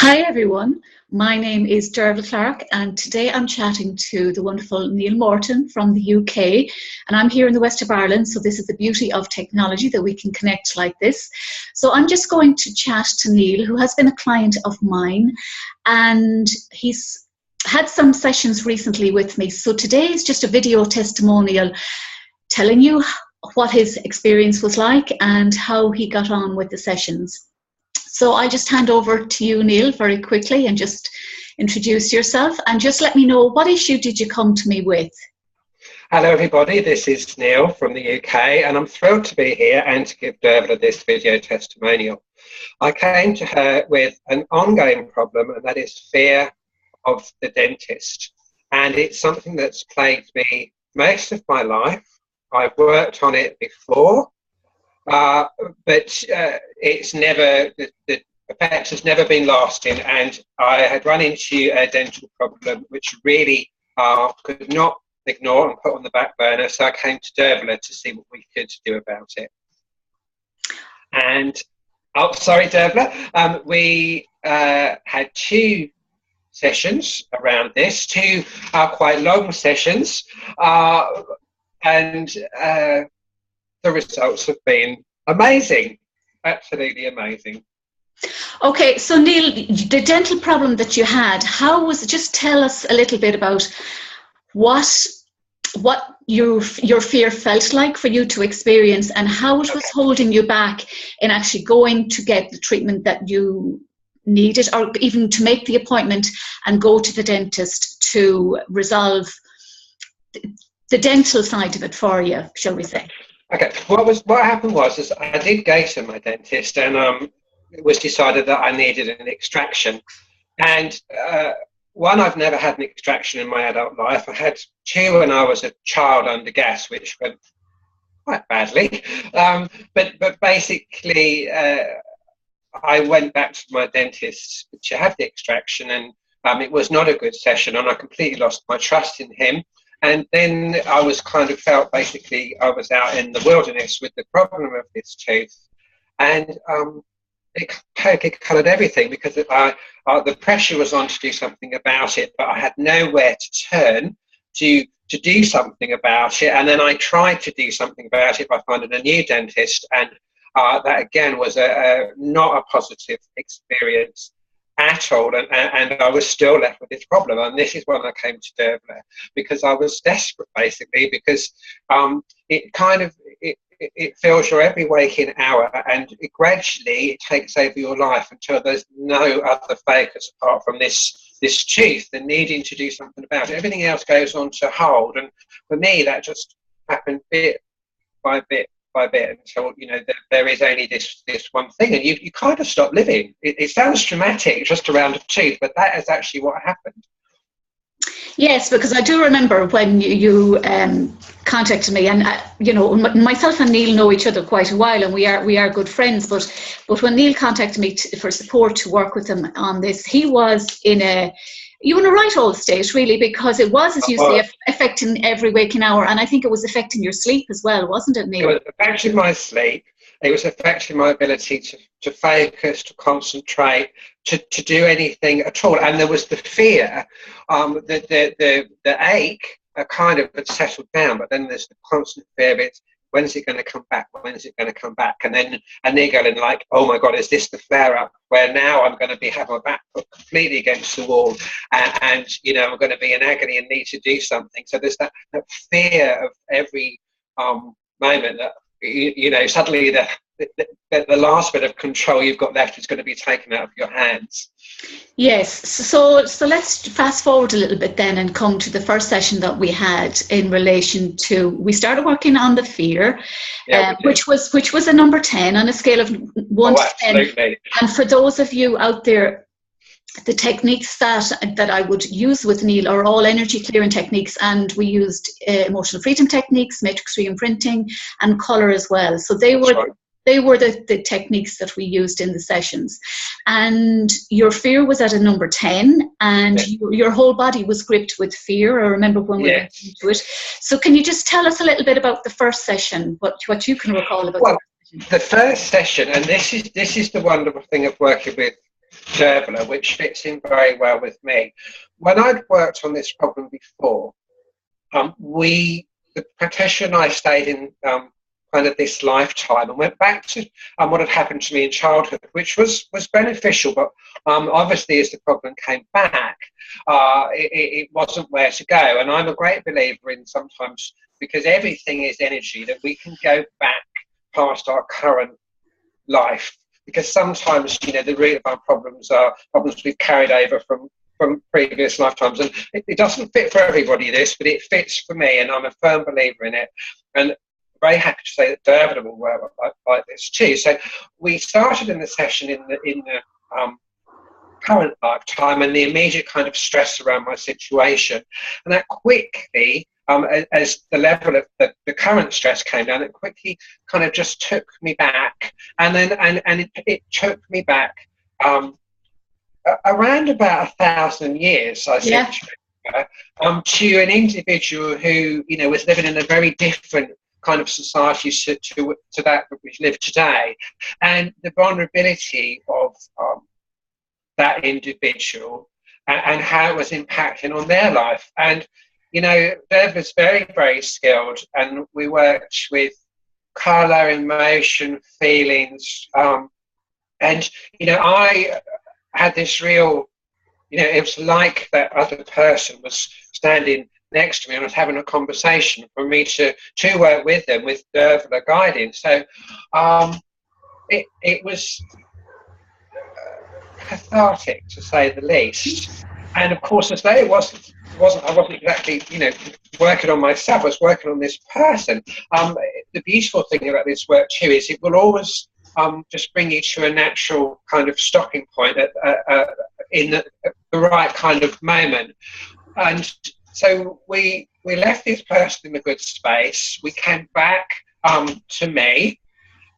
Hi everyone, my name is Derval Clark and today I'm chatting to the wonderful Neil Morton from the UK, and I'm here in the west of Ireland, so this is the beauty of technology that we can connect like this. So I'm just going to chat to Neil, who has been a client of mine, and he's had some sessions recently with me. So today is just a video testimonial telling you what his experience was like and how he got on with the sessions. So I'll just hand over to you, Neil, very quickly, and just introduce yourself and just let me know, what issue did you come to me with? Hello everybody, this is Neil from the UK and I'm thrilled to be here and to give Derval this video testimonial. I came to her with an ongoing problem, and that is fear of the dentist. And it's something that's plagued me most of my life. I've worked on it before, but it's never, the effect has never been lasting, and I had run into a dental problem which really could not ignore and put on the back burner, so I came to Derval to see what we could do about it. And, oh, sorry Derval, we had 2 sessions around this, 2 quite long sessions, and the results have been amazing, absolutely amazing. Okay, so Neil, the dental problem that you had, how was it? Just tell us a little bit about what your fear felt like for you to experience, and how it was holding you back in actually going to get the treatment that you needed, or even to make the appointment and go to the dentist to resolve the dental side of it for you, shall we say. Okay, what happened was I did go to my dentist, and it was decided that I needed an extraction. And one, I've never had an extraction in my adult life. I had 2 when I was a child under gas, which went quite badly. But basically, I went back to my dentist to have the extraction, and it was not a good session, and I completely lost my trust in him. And then I was kind of felt basically I was out in the wilderness with the problem of this tooth, and it totally coloured everything, because the pressure was on to do something about it, but I had nowhere to turn to do something about it. And then I tried to do something about it by finding a new dentist, and that again was not a positive experience at all, and I was still left with this problem. And this is when I came to Derval, because I was desperate, basically, because it fills your every waking hour, and it gradually takes over your life until there's no other focus apart from this tooth and needing to do something about it. Everything else goes on to hold, and for me that just happened bit by bit by bit until, you know, there is only this one thing, and you kind of stop living. It sounds dramatic, just around a tooth, but that is actually what happened. Yes, because I do remember when you contacted me, and you know, myself and Neil know each other quite a while, and we are good friends. But when Neil contacted me for support to work with him on this, he was in a right old state, really, because it was, as you say, affecting every waking hour, and I think it was affecting your sleep as well, wasn't it, Neil? It was affecting my sleep. It was affecting my ability to focus, to concentrate, to do anything at all. And there was the fear, the ache kind of had settled down, but then there's the constant fear of it. When's it going to come back? When's it going to come back? And they're going like, oh my God, is this the flare up where now I'm going to have my back put completely against the wall, and you know, I'm going to be in agony and need to do something. So there's that fear of every moment that, you know, suddenly the last bit of control you've got left is going to be taken out of your hands. Yes, so let's fast forward a little bit then and come to the first session that we had in relation to, we started working on the fear, which was a number 10 on a scale of 1 to 10. And for those of you out there, the techniques that I would use with Neil are all energy clearing techniques, and we used emotional freedom techniques, matrix reimprinting, and colour as well. So they were the techniques that we used in the sessions. And your fear was at a number 10, and your whole body was gripped with fear. I remember when we went into it. So can you just tell us a little bit about the first session, what you can recall about the first session, and this is the wonderful thing of working with Dervla, which fits in very well with me. When I'd worked on this problem before, the practitioner and I stayed in kind of this lifetime and went back to what had happened to me in childhood, which was beneficial, but obviously as the problem came back, it wasn't where to go. And I'm a great believer in sometimes, because everything is energy, that we can go back past our current life, because sometimes, you know, the root of our problems are problems we've carried over from previous lifetimes, and it doesn't fit for everybody, this, but it fits for me, and I'm a firm believer in it. And very happy to say that Dervla will work like this too. So we started in the session in the current lifetime and the immediate kind of stress around my situation, and that quickly, as the level of the current stress came down, it quickly kind of just took me back, and then it took me back around about 1,000 years, I think, to an individual who, you know, was living in a very different kind of society to that we live today, and the vulnerability of that individual and how it was impacting on their life. And, you know, Dev was very, very skilled, and we worked with colour, emotion, feelings, and, you know, I had this real, you know, it was like that other person was standing next to me and was having a conversation for me to work with them, with Dervla guiding. So it was cathartic, to say the least. And of course, as though I wasn't exactly, you know, working on myself, I was working on this person. The beautiful thing about this work too is it will always just bring you to a natural kind of stopping point in the right kind of moment. And so we left this person in a good space. We came back to me,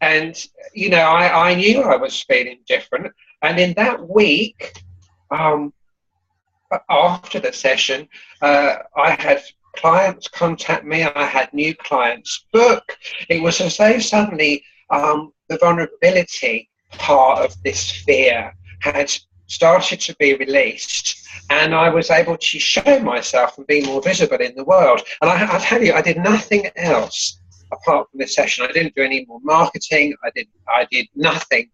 and, you know, I knew I was feeling different. And in that week, after the session, I had clients contact me. I had new clients book. It was as though suddenly the vulnerability part of this fear had started to be released, and I was able to show myself and be more visible in the world. And I tell you, I did nothing else apart from this session. I didn't do any more marketing. I did nothing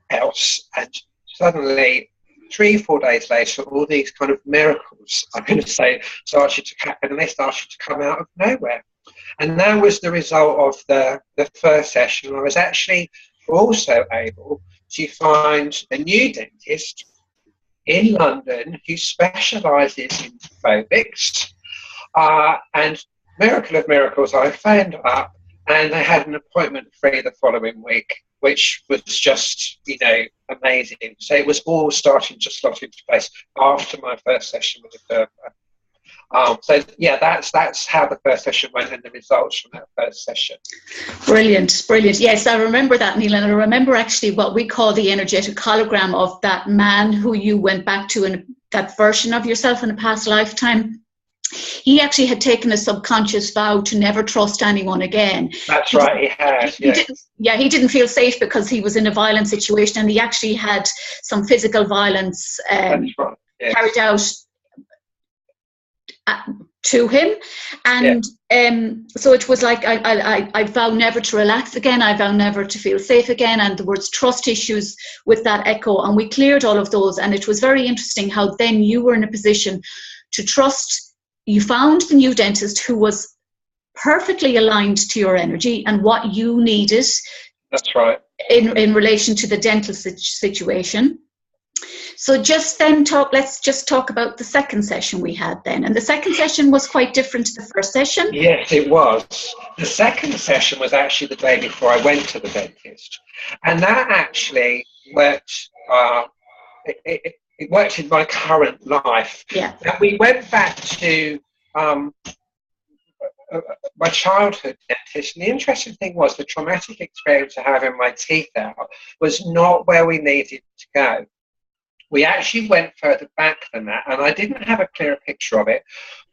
else. And suddenly, 3-4 days later, all these kind of miracles, I'm going to say, started to happen, and they started to come out of nowhere. And that was the result of the first session. I was actually also able to find a new dentist in London who specialises in phobics, and miracle of miracles, I phoned up and I had an appointment free the following week, which was just, you know, amazing. So it was all starting to slot into place after my first session with the Dervla. So yeah, that's how the first session went and the results from that first session. Brilliant. Yes, I remember that, Neil, and I remember actually what we call the energetic hologram of that man who you went back to, in that version of yourself in a past lifetime. He actually had taken a subconscious vow to never trust anyone again. That's right, he had. He didn't feel safe because he was in a violent situation, and he actually had some physical violence carried out to him, and so it was like I vow never to relax again, I vow never to feel safe again, and there was trust issues with that echo, and we cleared all of those. And it was very interesting how then you were in a position to trust. You found the new dentist who was perfectly aligned to your energy and what you needed. That's right. In relation to the dental situation. So just then let's just talk about the second session we had then. And the second session was quite different to the first session. Yes, it was. The second session was actually the day before I went to the dentist. And that actually worked, it worked in my current life. Yeah. And we went back to my childhood dentist, and the interesting thing was the traumatic experience of having my teeth out was not where we needed to go. We actually went further back than that, and I didn't have a clear picture of it,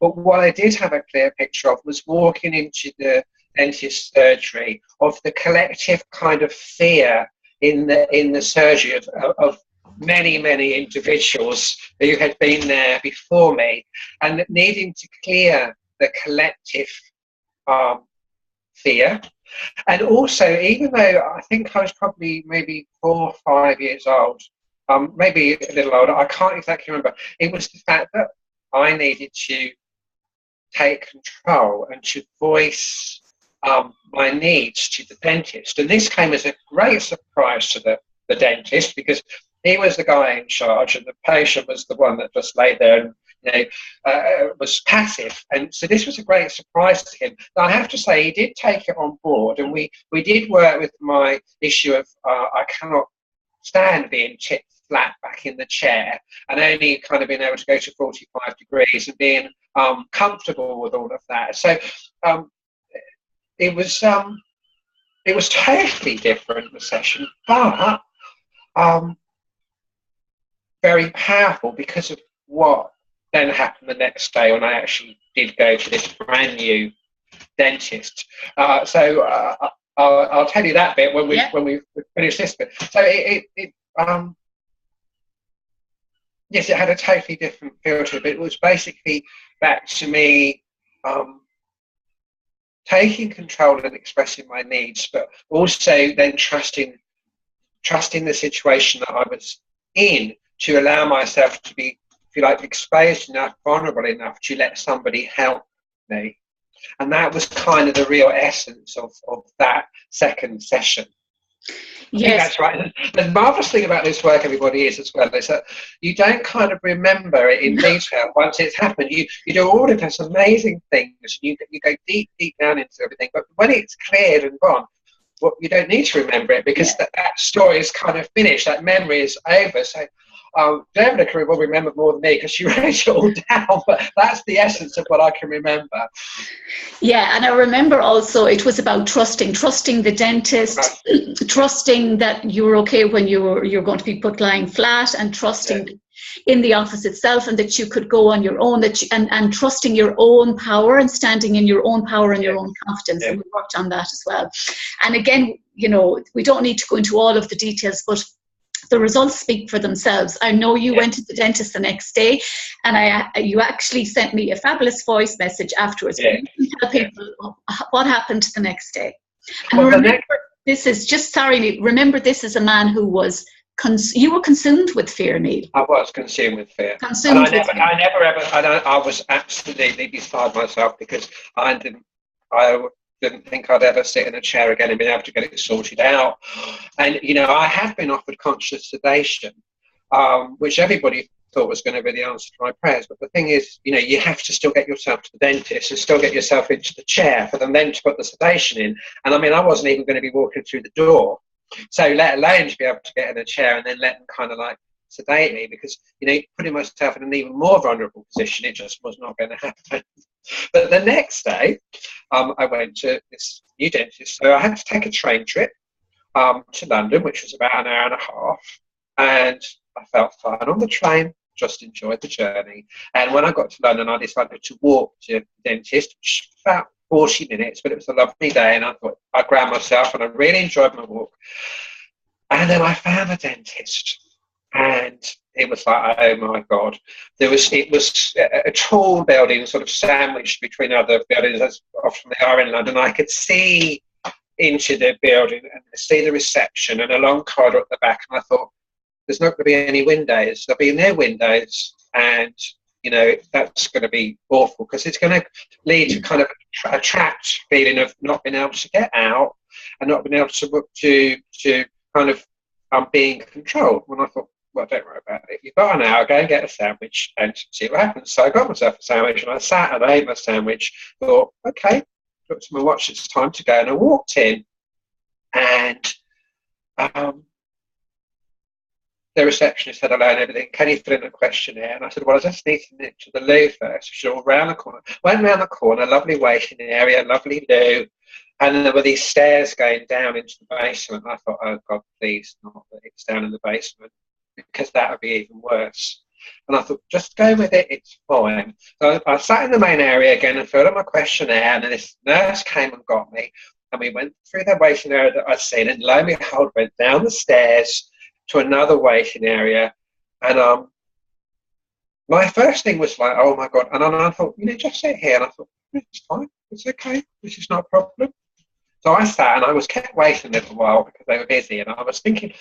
but what I did have a clear picture of was walking into the dentist surgery of the collective kind of fear in the surgery of many individuals who had been there before me, and needing to clear the collective fear. And also, even though I think I was probably maybe 4 or 5 years old, maybe a little older, I can't exactly remember, it was the fact that I needed to take control and to voice my needs to the dentist. And this came as a great surprise to the dentist, because he was the guy in charge and the patient was the one that just lay there and was passive. And so this was a great surprise to him. Now, I have to say, he did take it on board, and we did work with my issue of I cannot stand being tipped flat back in the chair, and only kind of being able to go to 45 degrees and being comfortable with all of that. So it was totally different, the session, but very powerful because of what then happened the next day when I actually did go to this brand new dentist. I'll tell you that bit when we finish this bit. So yes, it had a totally different feel to it, but it was basically back to me taking control and expressing my needs, but also then trusting the situation that I was in, to allow myself to be, if you like, exposed enough, vulnerable enough to let somebody help me. And that was kind of the real essence of that second session. Yes, that's right. The marvellous thing about this work, everybody, is that you don't kind of remember it in detail once it's happened. You do all of those amazing things, you go deep down into everything, but when it's cleared and gone, well, you don't need to remember it, because that story is kind of finished, that memory is over. So Devika will remember more than me because she wrote it all down, but that's the essence of what I can remember. Yeah, and I remember also it was about trusting the dentist, trusting that you were okay when you're going to be put lying flat, and trusting in the office itself, and that you could go on your own, and trusting your own power and standing in your own power and your own confidence. And we worked on that as well. And again, we don't need to go into all of the details, but the results speak for themselves. I know you went to the dentist the next day, and you actually sent me a fabulous voice message afterwards. You can tell people what happened the next day. And well, remember, this is a man who was you were consumed with fear, Neil. I was consumed with fear. I was absolutely beside myself, because I didn't think I'd ever sit in a chair again and be able to get it sorted out. And I have been offered conscious sedation, which everybody thought was going to be the answer to my prayers. But the thing is, you have to still get yourself to the dentist and still get yourself into the chair for them then to put the sedation in. And I wasn't even going to be walking through the door, so let alone to be able to get in a chair and then let them kind of like sedate me, because putting myself in an even more vulnerable position, it just was not going to happen. But the next day, I went to this new dentist, so I had to take a train trip to London, which was about an hour and a half, and I felt fine on the train, just enjoyed the journey. And when I got to London, I decided to walk to the dentist, which was about 40 minutes, but it was a lovely day, and I thought I grabbed myself, and I really enjoyed my walk. And then I found a dentist, and it was like, oh my God. It was a tall building, sort of sandwiched between other buildings, as often they are in London. I could see into the building and see the reception and a long corridor at the back. And I thought, there's not going to be any windows. There'll be no windows. And, that's going to be awful, because it's going to lead to kind of a trapped feeling of not being able to get out and not being able to kind of being controlled. When I thought, well, don't worry about it. You've got an hour, go and get a sandwich and see what happens. So I got myself a sandwich, and I sat and I ate my sandwich, thought, okay, looked at my watch, it's time to go. And I walked in, and the receptionist said hello and everything. Can you fill in a questionnaire? And I said, well, I just need to nip to the loo first. She said, well, round the corner. Went round the corner, lovely waiting area, lovely loo. And then there were these stairs going down into the basement. And I thought, oh, God, please, not that it's down in the basement, because that would be even worse. And I thought, just go with it, it's fine. So I sat in the main area again and filled out my questionnaire, and then this nurse came and got me, and we went through the waiting area that I'd seen, and lo and behold, went down the stairs to another waiting area, and my first thing was like, oh my God. And then I thought, just sit here. And I thought, it's fine. It's okay. This is not a problem. So I sat and I was kept waiting a little while because they were busy. And I was thinking,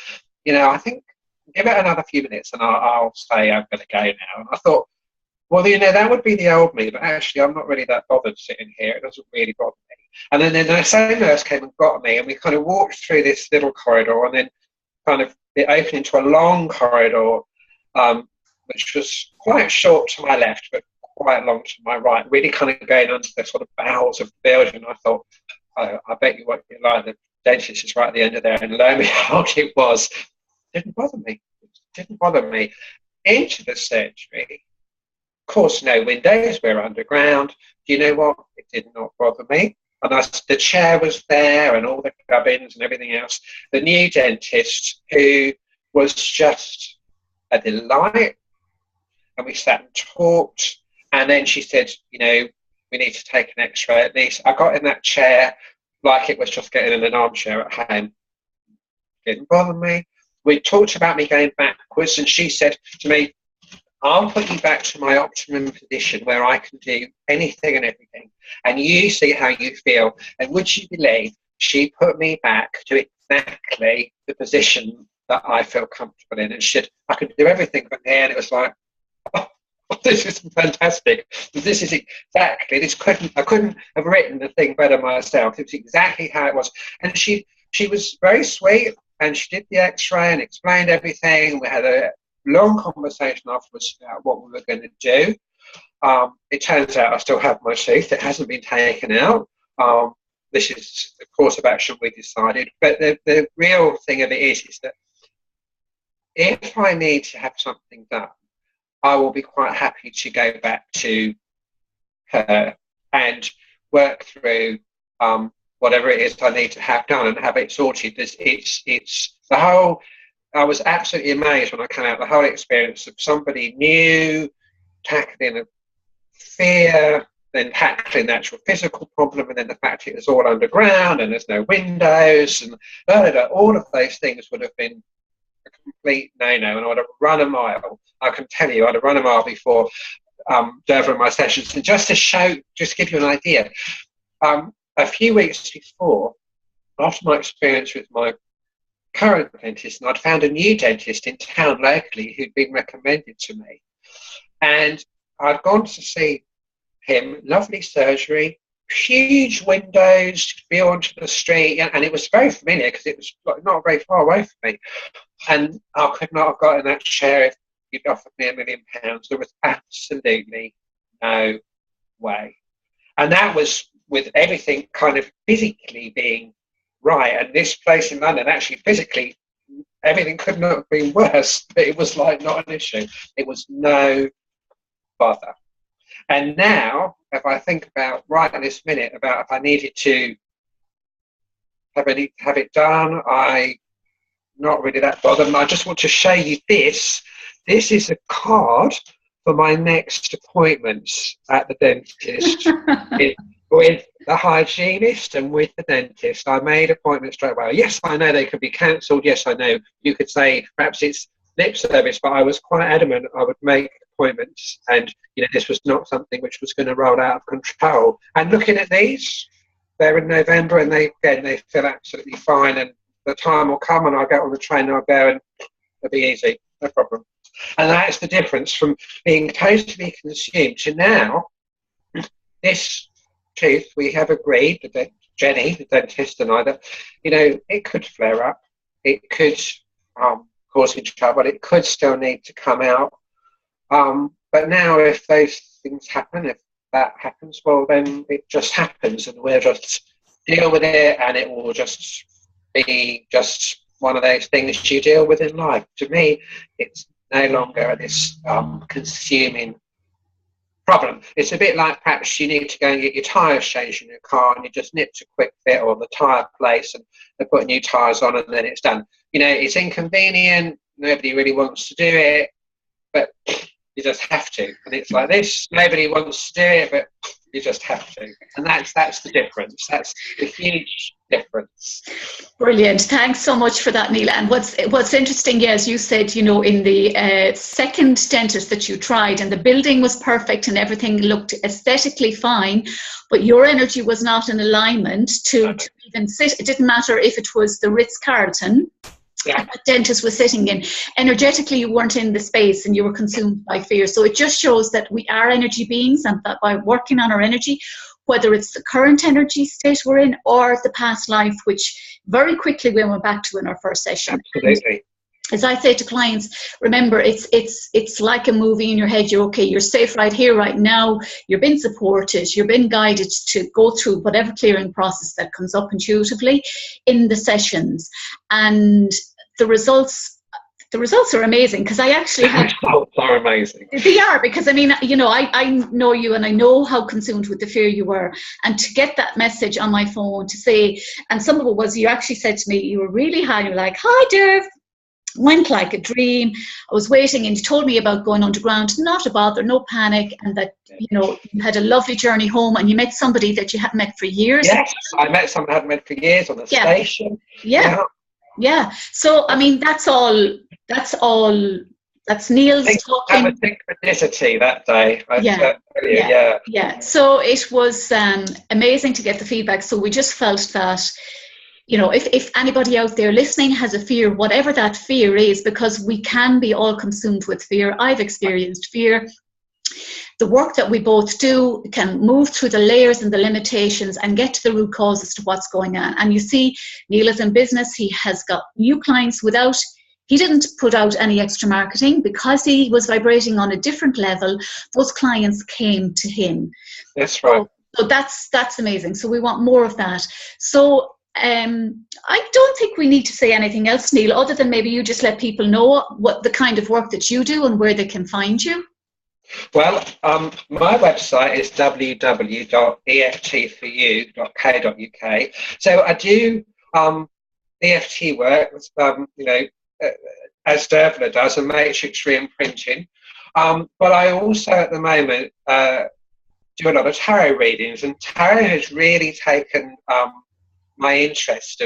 I think give it another few minutes and I'll say I'm going to go now. And I thought, well, that would be the old me. But actually, I'm not really that bothered sitting here. It doesn't really bother me. And then the same nurse came and got me. And we kind of walked through this little corridor and then kind of it opened into a long corridor, which was quite short to my left, but quite long to my right, really kind of going under the sort of bowels of the building. I thought, I bet you won't be lying, the dentist is right at the end of there. And lo and behold, it was. Didn't bother me. It didn't bother me. Into the surgery, of course, no windows, we're underground. Do you know what? It did not bother me. And the chair was there and all the gubbins and everything else. The new dentist, who was just a delight, and we sat and talked, and then she said, we need to take an x-ray at least. I got in that chair like it was just getting in an armchair at home. Didn't bother me. We talked about me going backwards, and she said to me, I'll put you back to my optimum position where I can do anything and everything, and you see how you feel. And would you believe she put me back to exactly the position that I feel comfortable in, and she said I could do everything from here. And it was like, oh, this is fantastic. This is exactly this. I couldn't have written the thing better myself. It was exactly how it was. And she was very sweet, and she did the X-ray and explained everything. We had a long conversation afterwards about what we were going to do. It turns out I still have my tooth. It hasn't been taken out. This is the course of action we decided. But the real thing of it is that if I need to have something done, I will be quite happy to go back to her and work through whatever it is I need to have done and have it sorted. It's the whole. I was absolutely amazed when I came out, the whole experience of somebody new, tackling a fear, then tackling the actual physical problem, and then the fact it was all underground and there's no windows, and all of those things would have been a complete no-no, and I would have run a mile. I can tell you, I'd have run a mile before delivering my sessions. And just to give you an idea, a few weeks before, after my experience with my current dentist, and I'd found a new dentist in town locally who'd been recommended to me, and I'd gone to see him. Lovely surgery, huge windows, view onto the street, and it was very familiar because it was not very far away from me, and I could not have got in that chair if you'd offered me £1 million. There was absolutely no way. And that was with everything kind of physically being right. And this place in London, actually physically, everything could not have been worse. But it was like not an issue. It was no bother. And now, if I think about right in this minute about if I needed to have it done, I'm not really that bothered. And I just want to show you this. This is a card for my next appointments at the dentist. With the hygienist and with the dentist. I made appointments straight away. Yes, I know they could be cancelled. Yes, I know you could say perhaps it's lip service, but I was quite adamant I would make appointments, and this was not something which was going to roll out of control. And looking at these, they're in November, and they feel absolutely fine, and the time will come and I'll get on the train and I'll go, and it'll be easy, no problem. And that's the difference from being totally consumed to now. This tooth, we have agreed, Jenny, the dentist, and I, that it could flare up, it could cause me trouble, it could still need to come out. But now, if those things happen, if that happens, well, then it just happens, and we'll just deal with it, and it will just be just one of those things you deal with in life. To me, it's no longer this consuming problem. It's a bit like perhaps you need to go and get your tyres changed in your car, and you just nip to Quick Fit or the tyre place and they put new tyres on, and then it's done. It's inconvenient, nobody really wants to do it, but You just have to. And it's like this, nobody wants to do it, but you just have to. And that's the difference. That's the huge difference. Brilliant. Thanks so much for that, Neil. And what's interesting, yeah, as you said, in the second dentist that you tried, and the building was perfect and everything looked aesthetically fine, but your energy was not in alignment to even sit. It didn't matter if it was the Ritz-Carlton. Yeah. The dentist was sitting in. Energetically, you weren't in the space and you were consumed by fear. So it just shows that we are energy beings, and that by working on our energy, whether it's the current energy state we're in or the past life, which very quickly we went back to in our first session. Absolutely. As I say to clients, remember, it's like a movie in your head. You're okay, you're safe right here, right now. You're being supported, you're being guided to go through whatever clearing process that comes up intuitively in the sessions. And the results are amazing, because I actually had... The results are amazing. They are, because I know you, and I know how consumed with the fear you were. And to get that message on my phone to say, and some of it was, you actually said to me, you were really high, you were like, "Hi, Derv. Went like a dream. I was waiting, and you told me about going underground. Not a bother, no panic, and that you had a lovely journey home, and you met somebody that you hadn't met for years." Yes, I met someone I hadn't met for years on the station. Yeah. So that's Neil's talking. That was synchronicity that day. Yeah. So it was amazing to get the feedback. So we just felt that, if anybody out there listening has a fear, whatever that fear is, because we can be all consumed with fear. I've experienced fear. The work that we both do can move through the layers and the limitations and get to the root cause as to what's going on. And you see, Neil is in business. He has got new clients he didn't put out any extra marketing, because he was vibrating on a different level. Those clients came to him. That's right. So that's amazing. So we want more of that. So I don't think we need to say anything else, Neil, other than maybe you just let people know what the kind of work that you do and where they can find you. Well, my website is www.eftforyou.co.uk. So I do EFT work, as Dervla does, and matrix re-imprinting. But I also, at the moment, do a lot of tarot readings, and tarot has really taken my interest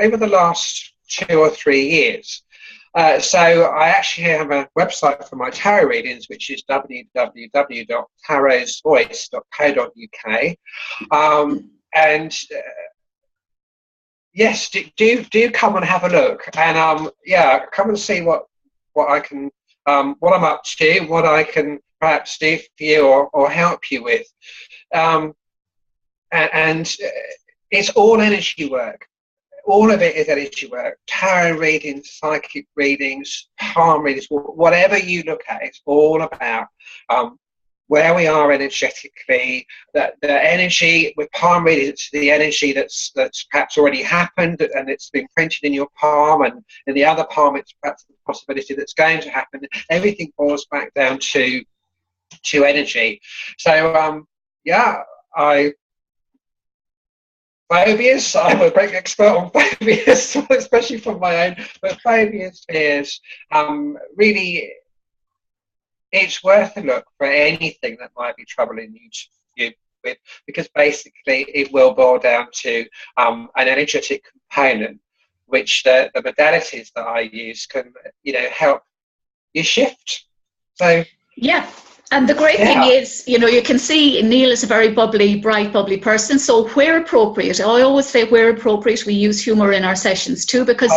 over the last 2 or 3 years. So I actually have a website for my tarot readings, which is www.tarotsvoice.co.uk. And yes, do come and have a look, and come and see what I can, what I'm up to, what I can perhaps do for you or help you with, and it's all energy work. All of it is energy work. Tarot readings, psychic readings, palm readings, whatever you look at, it's all about where we are energetically. The energy with palm readings, it's the energy that's perhaps already happened and it's been printed in your palm, and in the other palm it's perhaps the possibility that's going to happen. Everything boils back down to energy. So phobias, I'm a great expert on phobias, especially from my own, but phobias, fears, really, it's worth a look for anything that might be troubling you with, because basically it will boil down to an energetic component, which the modalities that I use can, help you shift. So yeah. And the great thing is, you can see Neil is a very bubbly, bright, bubbly person. So where appropriate, I always say where appropriate, we use humour in our sessions too, because,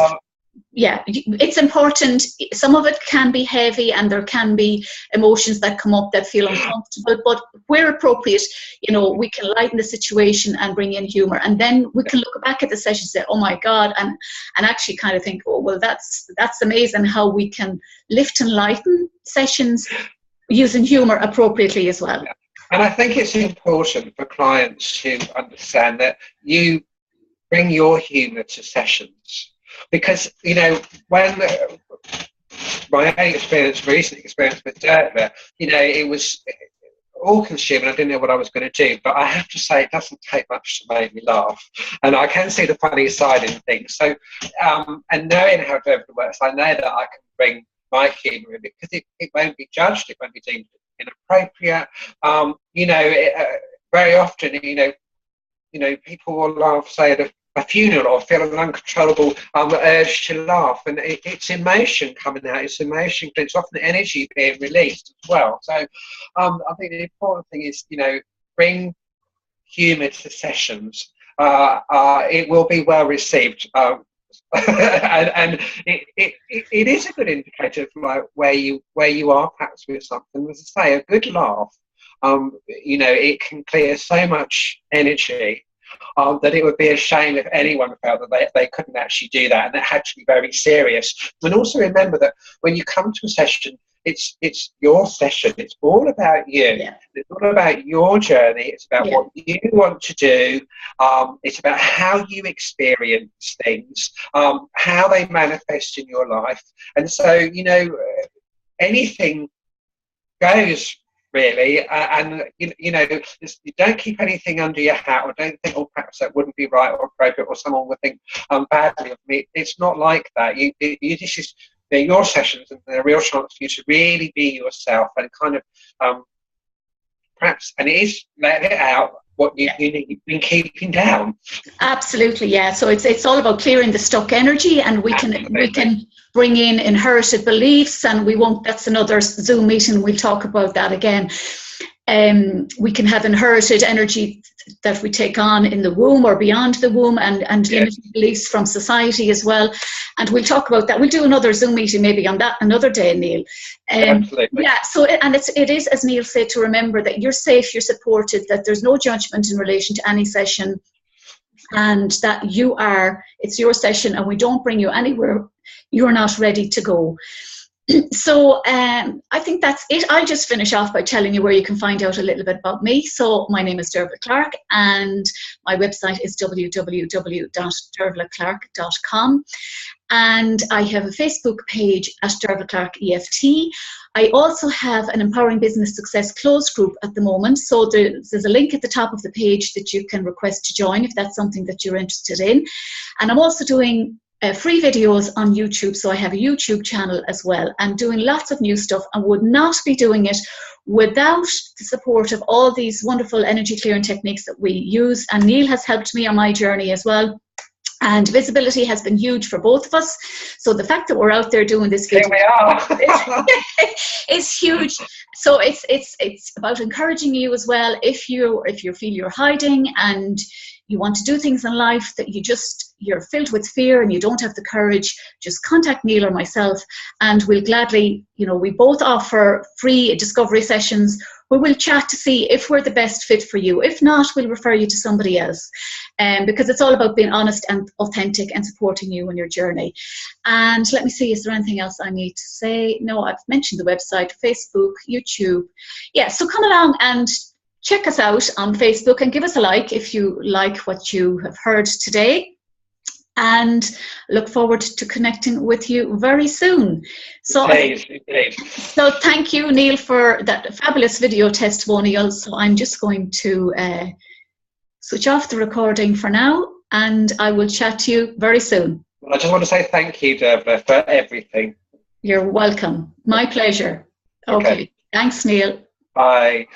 it's important. Some of it can be heavy and there can be emotions that come up that feel uncomfortable, but where appropriate, we can lighten the situation and bring in humour. And then we can look back at the session and say, oh my God, and actually kind of think, oh, well, that's amazing how we can lift and lighten sessions using humour appropriately as well. And I think it's important for clients to understand that you bring your humour to sessions, because when my recent experience with Dervla, it was all consuming. I didn't know what I was going to do, but I have to say it doesn't take much to make me laugh, and I can see the funny side in things. So and knowing how Dervla works, I know that I can bring my humour in it, because it won't be judged, it won't be deemed inappropriate. Very often, people will laugh, say, at a funeral, or feel an uncontrollable urge to laugh, and it's emotion coming out. It's emotion, but it's often energy being released as well. So I think the important thing is, bring humour to sessions. It will be well received. And it is a good indicator of like where you are perhaps with something. As I say, a good laugh, it can clear so much energy that it would be a shame if anyone felt that they couldn't actually do that, and it had to be very serious. And also remember that when you come to a session, it's your session. It's all about you. Yeah. It's all about your journey. It's about what you want to do. It's about how you experience things, how they manifest in your life. And so, anything goes, really. And, you don't keep anything under your hat, or don't think, perhaps that wouldn't be right or appropriate, or someone would think badly of me. It's not like that. This is your sessions, and they're a real chance for you to really be yourself, and kind of perhaps, and it is let it out what you've been keeping down. Absolutely, yeah. So it's all about clearing the stuck energy, and we can bring in inherited beliefs, and that's another Zoom meeting. We'll talk about that again. We can have inherited energy that we take on in the womb or beyond the womb, and limited beliefs from society as well. And we'll talk about that. We'll do another Zoom meeting maybe on that another day, Neil. Absolutely. Yeah, so it is, as Neil said, to remember that you're safe, you're supported, that there's no judgment in relation to any session, and that it's your session, and we don't bring you anywhere you're not ready to go. So I think that's it. I'll just finish off by telling you where you can find out a little bit about me. So my name is Dervla Clark, and my website is www.dervlaclark.com. And I have a Facebook page at Dervla Clark EFT. I also have an Empowering Business Success closed group at the moment. So there's a link at the top of the page that you can request to join if that's something that you're interested in. And I'm also doing free videos on YouTube, so I have a YouTube channel as well, and doing lots of new stuff, and would not be doing it without the support of all these wonderful energy clearing techniques that we use. And Neil has helped me on my journey as well, and visibility has been huge for both of us. So the fact that we're out there doing this video is huge. So it's about encouraging you as well. If you feel you're hiding and you want to do things in life that you're filled with fear and you don't have the courage, just contact Neil or myself, and we'll gladly, we both offer free discovery sessions where we'll chat to see if we're the best fit for you. If not, we'll refer you to somebody else, because it's all about being honest and authentic and supporting you on your journey. And let me see, is there anything else I need to say? No, I've mentioned the website, Facebook, YouTube. Yeah, so come along and check us out on Facebook and give us a like if you like what you have heard today. And look forward to connecting with you very soon. So thank you, Neil, for that fabulous video testimonial. So I'm just going to switch off the recording for now, and I will chat to you very soon. Well, I just want to say thank you, Dervla, for everything. You're welcome. My pleasure. Okay. Thanks, Neil. Bye.